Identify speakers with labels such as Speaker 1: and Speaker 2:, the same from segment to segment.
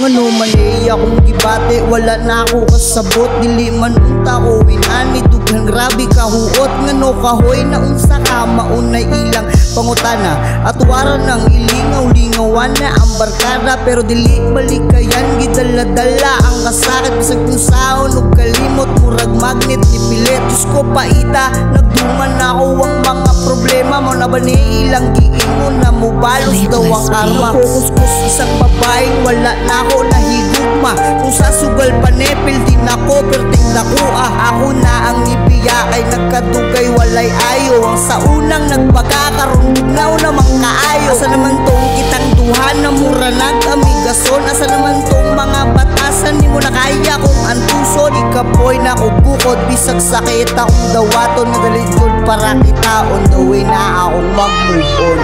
Speaker 1: Manumani akong gibate, wala na ako kasabot. Dili man unta ko winani, dughan grabe kahuot. Ngano kahoy na unsa ka maunay ilang pangutana. At waran ng ilingaw-lingawan na ang barkada. Pero dili malikayan, gidala-dala ang kasakit. Bisag kung saon o kalimot, murag magnet ni pilit. Diyos ko paita, nagduman ako ang mga problema mo. Na ba ni ilang giingon na mo balos daw ang karma. Kukuskus isang babaeng wala na ako nahigugma. Kung sa sugal panepil din ako, perting nakuha. Ako na ang ibiya kay nagkadugay walay ayo. Ang sa unang nagpagkakaroon bugnaw namang kaayo. Asa naman tong kitang duha na mura nag-amigason. Asa naman tong mga batasan di mo na kaya kung antuson. Ikapoy na kubukod bisag sakit akong dawaton. Nagalitod para kita on the way na akong mag-move on.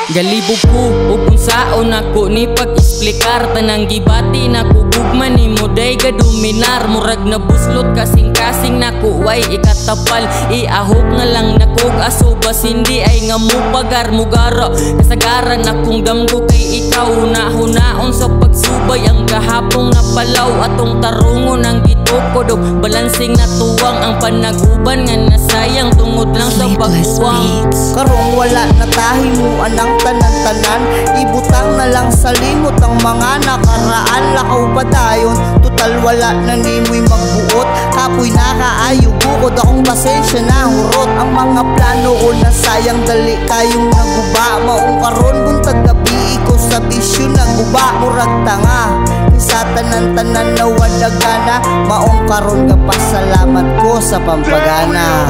Speaker 2: Galibog ko upong saon ako ni pag-explicar. Tanang gibati na kubugman ni moday gaduminar. Murag na buslot kasing-kasing naku way ikatapal. Iahok nga lang nakog aso bas hindi ay nga mupagar mugara. Kasagaran akong damgo kay ikaw. Hunaon sa pagsubay ang gahapong napalaw. Atong tarungon ang gitukod og balansing na tuwang. Ang panaguban nga nasayang tungod lang sa pagbuwang.
Speaker 1: Karong wala na tahi mo anang tanan-tanan. Ibutang na lang sa limot ang mga nakaraan. Lakaw pa dayon, total wala na nimoy magbuot. Kapoy na kaayo bukod akong pasensya na hurot. Ang mga plano ko na sayang dali kayong naguba. Maong karon buntag gabi ko sa bisyo naguba. Murag tanga sa tanan-tanan na wadagana. Maong karon ka pasalamat ko sa pampagana.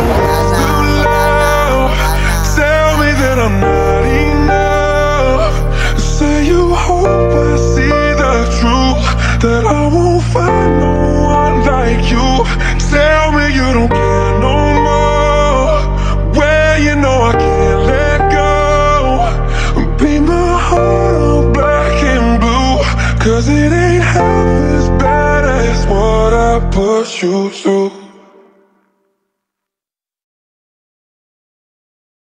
Speaker 3: Tell me that I'm not enough. Say you hope I see the truth, that I won't find no one like you. Tell me you don't care no more. Well, you know I can't let go. Paint my heart all black and blue, cause it ain't half as bad as what I put you through.